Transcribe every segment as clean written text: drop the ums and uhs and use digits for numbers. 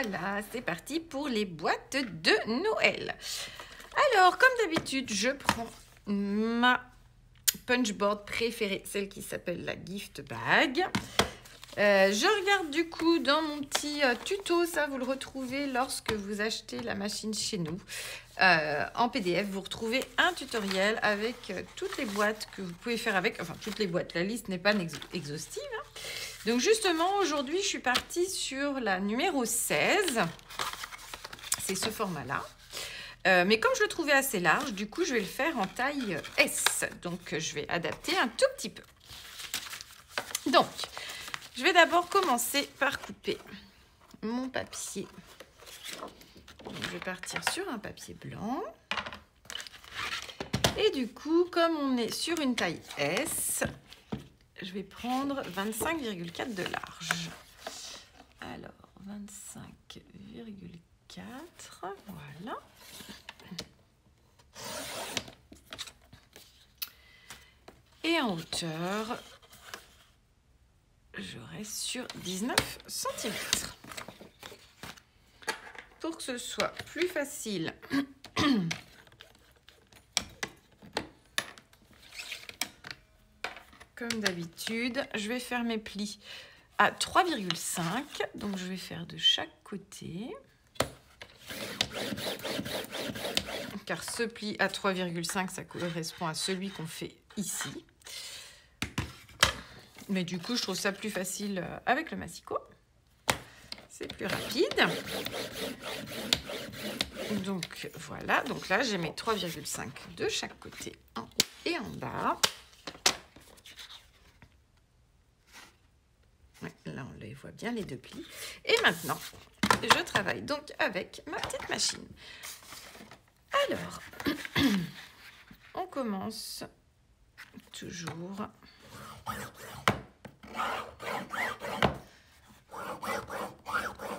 voilà, c'est parti pour les boîtes de Noël. Alors, comme d'habitude, je prends ma punchboard préférée, celle qui s'appelle la gift bag. Je regarde du coup dans mon petit tuto, ça vous le retrouvez lorsque vous achetez la machine chez nous. En PDF, vous retrouvez un tutoriel avec toutes les boîtes que vous pouvez faire avec, enfin toutes les boîtes, la liste n'est pas exhaustive. Hein. Donc justement, aujourd'hui, je suis partie sur la numéro 16. C'est ce format-là. Mais comme je le trouvais assez large, du coup, je vais le faire en taille S. Donc, je vais adapter un tout petit peu. Donc, je vais d'abord commencer par couper mon papier. Donc, je vais partir sur un papier blanc. Et du coup, comme on est sur une taille S, je vais prendre 25,4 de large. Alors, 25,4, voilà. Et en hauteur, je reste sur 19 cm. Pour que ce soit plus facile, comme d'habitude, je vais faire mes plis à 3,5. Donc, je vais faire de chaque côté. Car ce pli à 3,5, ça correspond à celui qu'on fait ici. Mais du coup, je trouve ça plus facile avec le massicot. C'est plus rapide. Donc, voilà. Donc là, j'ai mes 3,5 de chaque côté, en haut et en bas. Ouais, là, on les voit bien, les deux plis. Et maintenant, je travaille donc avec ma petite machine. Alors, on commence toujours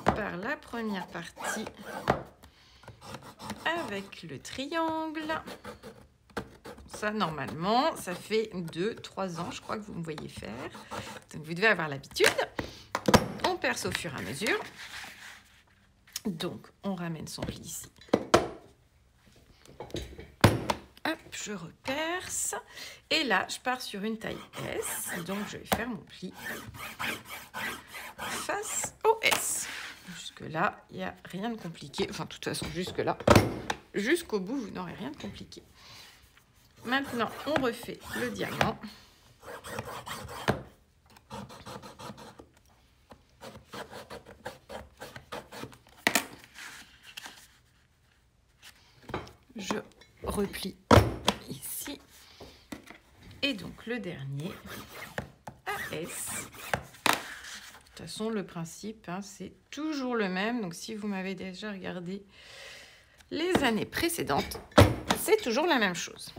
par la première partie avec le triangle. Ça, normalement, ça fait 2-3 ans, je crois, que vous me voyez faire. Donc, vous devez avoir l'habitude. On perce au fur et à mesure. Donc, on ramène son pli ici. Hop, je reperce. Et là, je pars sur une taille S. Donc, je vais faire mon pli face au S. Jusque-là, il n'y a rien de compliqué. Enfin, de toute façon, jusque-là, jusqu'au bout, vous n'aurez rien de compliqué. Maintenant, on refait le diamant. Je replie ici. Et donc, le dernier à S. De toute façon, le principe, hein, c'est toujours le même. Donc, si vous m'avez déjà regardé les années précédentes, c'est toujours la même chose.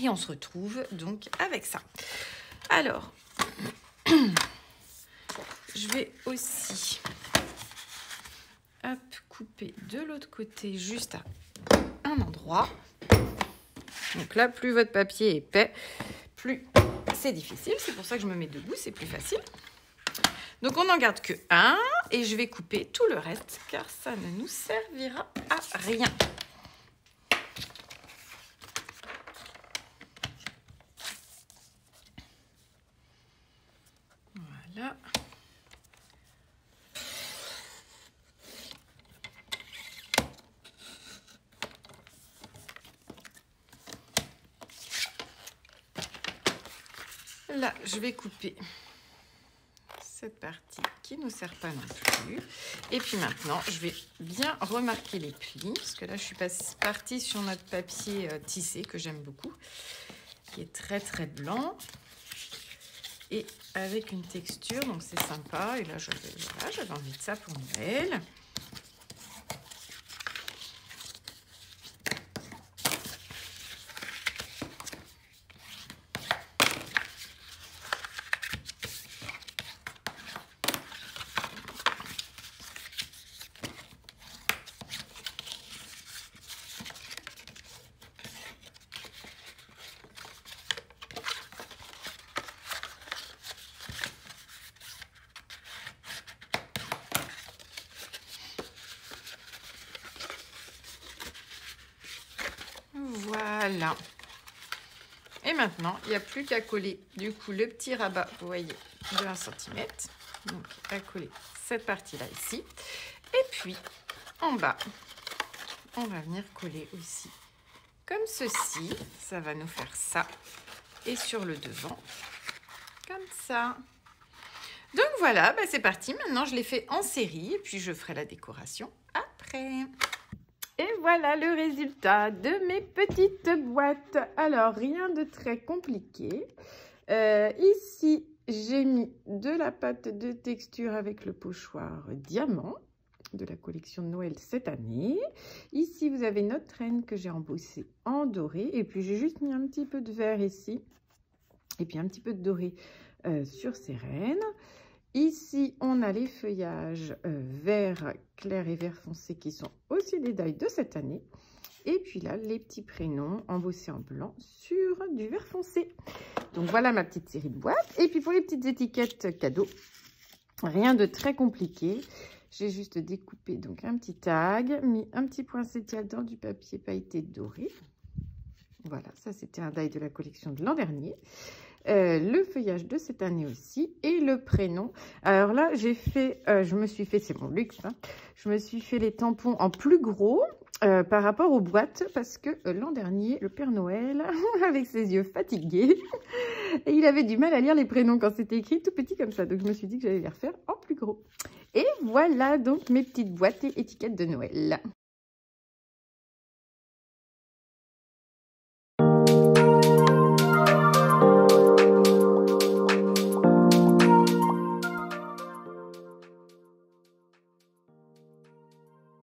Et on se retrouve donc avec ça. Alors, je vais aussi couper de l'autre côté juste à un endroit. Donc là, plus votre papier est épais, plus c'est difficile. C'est pour ça que je me mets debout, c'est plus facile. Donc, on n'en garde que un et je vais couper tout le reste car ça ne nous servira à rien. Voilà. Là, je vais couper cette partie qui ne nous sert pas non plus. Et puis maintenant, je vais bien remarquer les plis, parce que là, je suis partie sur notre papier tissé, que j'aime beaucoup, qui est très, très blanc. Et avec une texture, donc c'est sympa. Et là, j'avais envie de ça pour Noël. Voilà. Et maintenant, il n'y a plus qu'à coller du coup le petit rabat, vous voyez, de 1 cm. Donc, à coller cette partie-là ici. Et puis, en bas, on va venir coller aussi comme ceci. Ça va nous faire ça. Et sur le devant, comme ça. Donc voilà, bah c'est parti. Maintenant, je l'ai fait en série et puis je ferai la décoration après. Et voilà le résultat de mes petites boîtes. Alors, rien de très compliqué. Ici, j'ai mis de la pâte de texture avec le pochoir diamant de la collection de Noël cette année. Ici, vous avez notre reine que j'ai embossée en doré. Et puis, j'ai juste mis un petit peu de vert ici. Et puis, un petit peu de doré sur ces reines. Ici, on a les feuillages vert clair et vert foncé qui sont aussi des die de cette année. Et puis là, les petits prénoms embossés en blanc sur du vert foncé. Donc, voilà ma petite série de boîtes. Et puis, pour les petites étiquettes cadeaux, rien de très compliqué. J'ai juste découpé donc un petit tag, mis un petit poinsettia dans du papier pailleté doré. Voilà, ça, c'était un die de la collection de l'an dernier. Le feuillage de cette année aussi et le prénom. Alors là, j'ai fait, je me suis fait, c'est mon luxe, hein, je me suis fait les tampons en plus gros par rapport aux boîtes parce que l'an dernier, le Père Noël, avec ses yeux fatigués, et il avait du mal à lire les prénoms quand c'était écrit tout petit comme ça. Donc, je me suis dit que j'allais les refaire en plus gros. Et voilà donc mes petites boîtes et étiquettes de Noël.